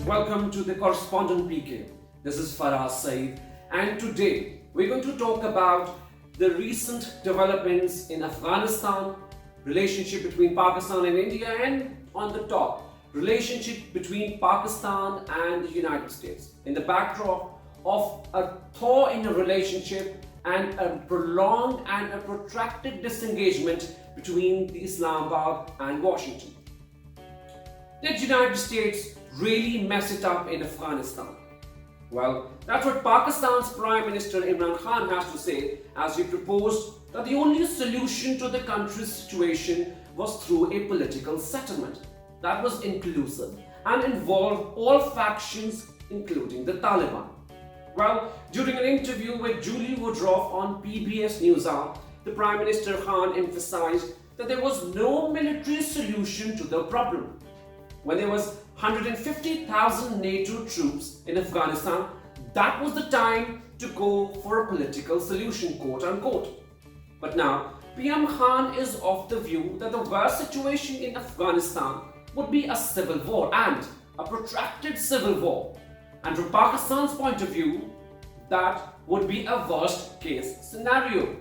welcome to the Correspondent PK. This is Faraz Saeed, and today we're going to talk about the recent developments in Afghanistan, relationship between Pakistan and India, and on the top, relationship between Pakistan and the United States in the backdrop of a thaw in a relationship and a prolonged and a protracted disengagement between the Islamabad and Washington. Did the United States really mess it up in Afghanistan? Well, that's what Pakistan's Prime Minister Imran Khan has to say, as he proposed that the only solution to the country's situation was through a political settlement that was inclusive and involved all factions, including the Taliban. Well, during an interview with Julie Woodruff on PBS NewsHour, the Prime Minister Khan emphasized that there was no military solution to the problem. When there was 150,000 NATO troops in Afghanistan, that was the time to go for a political solution, quote unquote. But now, PM Khan is of the view that the worst situation in Afghanistan would be a civil war and a protracted civil war. And from Pakistan's point of view, that would be a worst case scenario.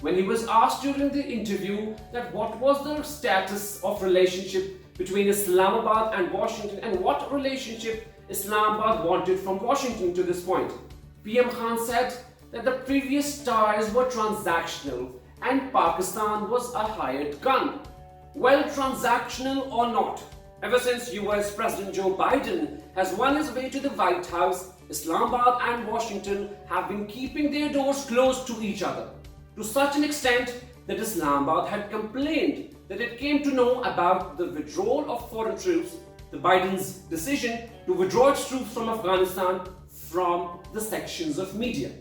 When he was asked during the interview that what was the status of relationship between Islamabad and Washington and what relationship Islamabad wanted from Washington to this point, PM Khan said that the previous ties were transactional and Pakistan was a hired gun. Well, transactional or not, ever since US President Joe Biden has won his way to the White House, Islamabad and Washington have been keeping their doors closed to each other, to such an extent that Islamabad had complained that it came to know about the withdrawal of foreign troops, the Biden's decision to withdraw its troops from Afghanistan, from the sections of media.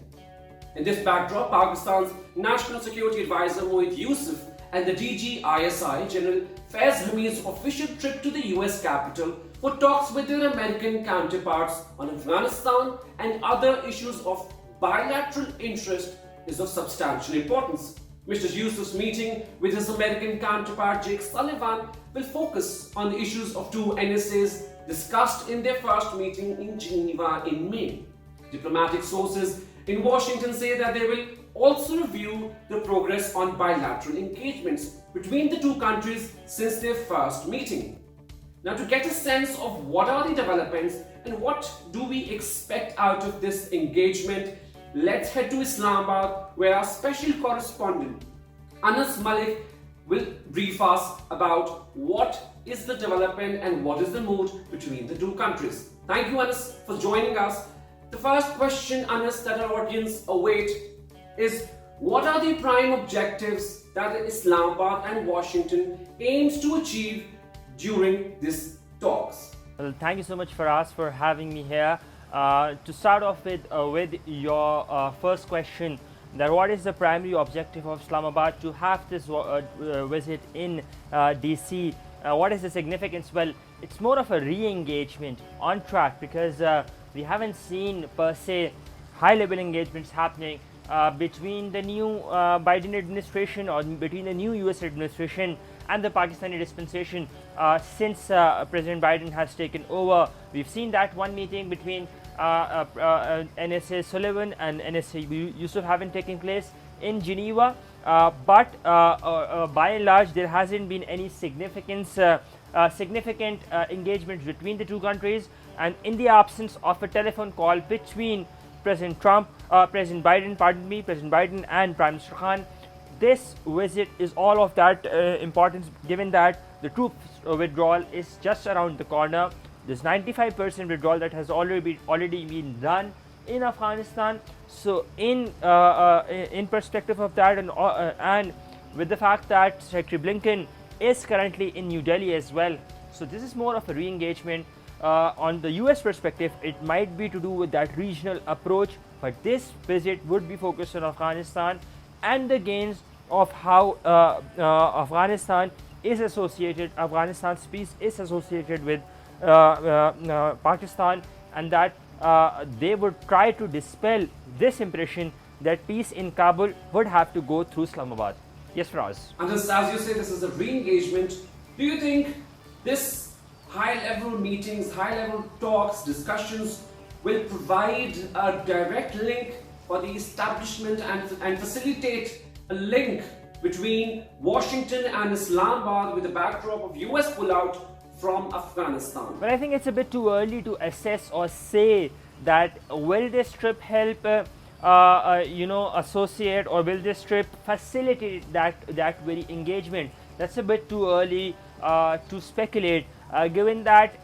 In this backdrop, Pakistan's National Security Advisor Mohit Yusuf and the DG ISI General Faiz Hamid's official trip to the US capital for talks with their American counterparts on Afghanistan and other issues of bilateral interest is of substantial importance. Mr. Yusuf's meeting with his American counterpart Jake Sullivan will focus on the issues of two NSAs discussed in their first meeting in Geneva in May. Diplomatic sources in Washington say that they will also review the progress on bilateral engagements between the two countries since their first meeting. Now, to get a sense of what are the developments and what do we expect out of this engagement, let's head to Islamabad, where our special correspondent Anas Malik will brief us about what is the development and what is the mood between the two countries. Thank you, Anas, for joining us. The first question, Anas, that our audience await is, what are the prime objectives that Islamabad and Washington aims to achieve during these talks? Well, thank you so much, Faraz, for having me here. To start off with your first question, that what is the primary objective of Islamabad to have this visit in DC? What is the significance? Well, it's more of a re-engagement on track, because we haven't seen per se high-level engagements happening between the new Biden administration or between the new US administration and the Pakistani dispensation since President Biden has taken over. We've seen that one meeting between NSA Sullivan and NSA Yusuf haven't taken place in Geneva, but by and large there hasn't been any significant engagement between the two countries. And in the absence of a telephone call between President Biden and Prime Minister Khan, this visit is all of that importance, given that the troops withdrawal is just around the corner. There's 95% withdrawal that has already been done in Afghanistan. So in perspective of that, and with the fact that Secretary Blinken is currently in New Delhi as well, so this is more of a re-engagement. On the US perspective, it might be to do with that regional approach, but this visit would be focused on Afghanistan and the gains of how Afghanistan's peace is associated with Pakistan, and that they would try to dispel this impression that peace in Kabul would have to go through Islamabad. Yes, Faraz. And as you say, this is a re-engagement. Do you think this high-level meetings, high-level talks, discussions will provide a direct link for the establishment and facilitate a link between Washington and Islamabad with the backdrop of US pullout from Afghanistan. But I think it's a bit too early to assess or say that will this trip help associate, or will this trip facilitate that very engagement. That's a bit too early to speculate, given that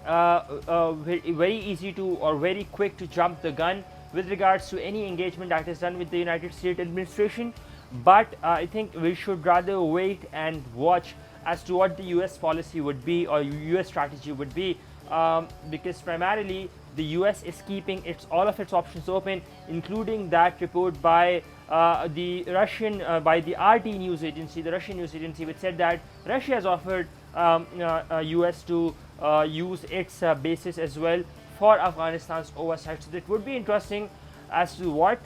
very easy to or very quick to jump the gun with regards to any engagement that is done with the United States administration. But I think we should rather wait and watch as to what the US policy would be, or US strategy would be, because primarily the US is keeping all of its options open, including that report by the RT news agency, the Russian news agency, which said that Russia has offered US to use its bases as well for Afghanistan's oversight. So it would be interesting as to what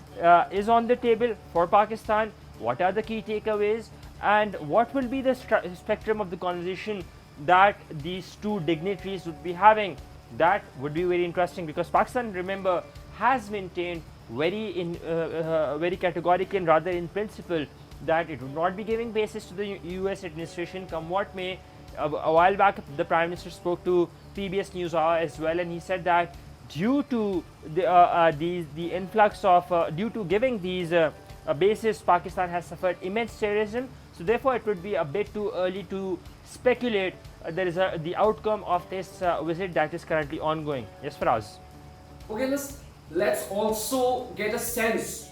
is on the table for Pakistan, what are the key takeaways, and what will be the spectrum of the conversation that these two dignitaries would be having. That would be very interesting, because Pakistan, remember, has maintained very categorically and rather in principle that it would not be giving bases to the US administration come what may. A while back the Prime Minister spoke to PBS NewsHour as well, and he said that due to the influx of due to giving these bases, Pakistan has suffered immense terrorism. So therefore it would be a bit too early to speculate the outcome of this visit that is currently ongoing. Yes, Faraz. Okay, let's also get a sense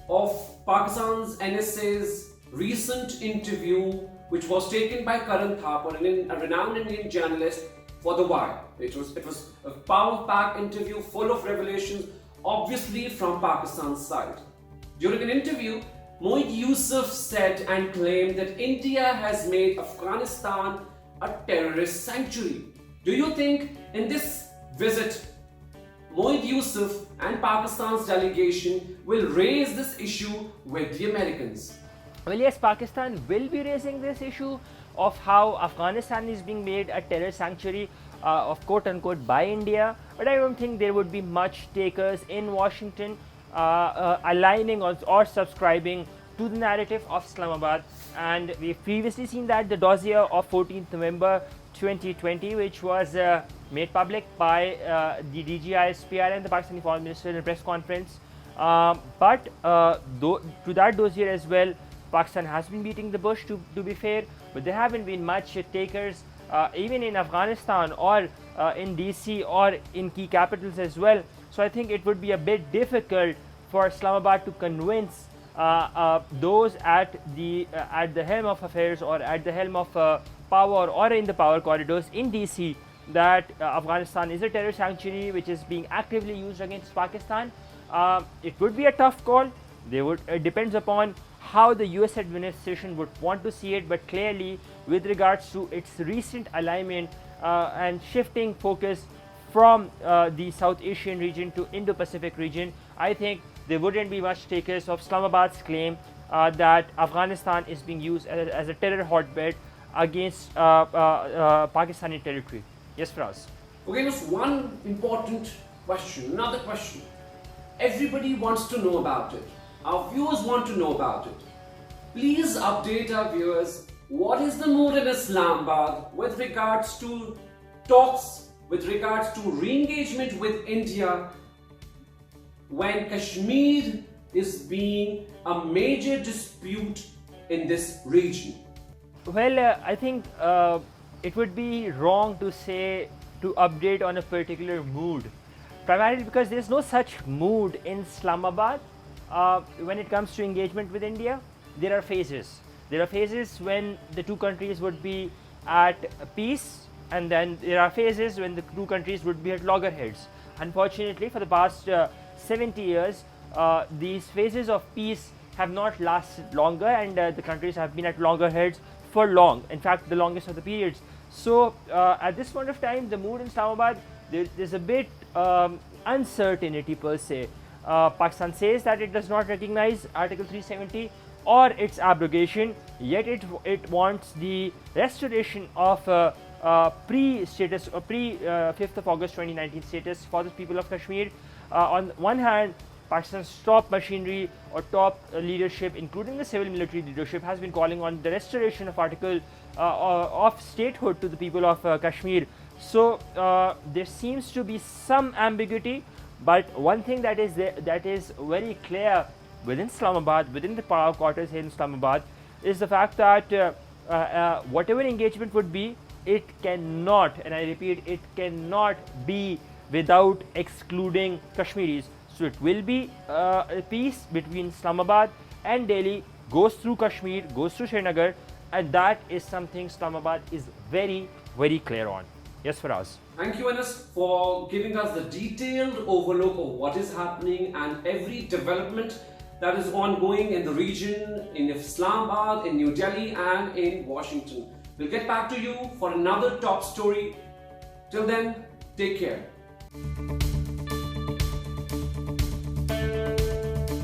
of Pakistan's NSA's recent interview, which was taken by Karan Thapar, a renowned Indian journalist, for The Wire. It was a power-packed interview full of revelations, obviously from Pakistan's side. During an interview, Moeed Yusuf said and claimed that India has made Afghanistan a terrorist sanctuary. Do you think in this visit, Moeed Yusuf and Pakistan's delegation will raise this issue with the Americans? Well, yes, Pakistan will be raising this issue of how Afghanistan is being made a terror sanctuary, of quote unquote, by India. But I don't think there would be much takers in Washington aligning or subscribing to the narrative of Islamabad. And we've previously seen that the dossier of 14th November 2020, which was made public by the DGISPR and the Pakistani Foreign Minister in a press conference. But to that dossier as well, Pakistan has been beating the bush, to be fair, but there haven't been much takers even in Afghanistan or in DC or in key capitals as well. So I think it would be a bit difficult for Islamabad to convince those at the helm of affairs, or at the helm of power, or in the power corridors in DC, that Afghanistan is a terror sanctuary which is being actively used against Pakistan. It would be a tough call. It depends upon how the US administration would want to see it, but clearly with regards to its recent alignment and shifting focus from the South Asian region to Indo-Pacific region, I think there wouldn't be much takers of Islamabad's claim that Afghanistan is being used as a terror hotbed against Pakistani territory. Yes, Faraz. Okay, just one important question, another question. Everybody wants to know about it. Our viewers want to know about it. Please update our viewers. What is the mood in Islamabad with regards to talks, with regards to re-engagement with India, when Kashmir is being a major dispute in this region? Well, I think it would be wrong to update on a particular mood, primarily because there's no such mood in Islamabad when it comes to engagement with India. There are phases. There are phases when the two countries would be at peace, and then there are phases when the two countries would be at loggerheads. Unfortunately, for the past 70 years, these phases of peace have not lasted longer, and the countries have been at loggerheads for long. In fact, the longest of the periods. So, at this point of time, the mood in Islamabad, there's a bit uncertainty per se. Pakistan says that it does not recognize Article 370 or its abrogation, yet it wants the restoration of pre-status, pre-5th of August 2019 status for the people of Kashmir. On one hand, Pakistan's top machinery or top leadership, including the civil military leadership, has been calling on the restoration of article of statehood to the people of Kashmir. So there seems to be some ambiguity, but one thing that is very clear within Islamabad, within the power quarters here in Islamabad, is the fact that whatever engagement would be, it cannot, and I repeat, it cannot be without excluding Kashmiris. So it will be a peace between Islamabad and Delhi, goes through Kashmir, goes through Srinagar, and that is something Islamabad is very, very clear on. Yes, Faraz. Thank you, Anas, for giving us the detailed overlook of what is happening and every development that is ongoing in the region, in Islamabad, in New Delhi, and in Washington. We'll get back to you for another top story. Till then, take care.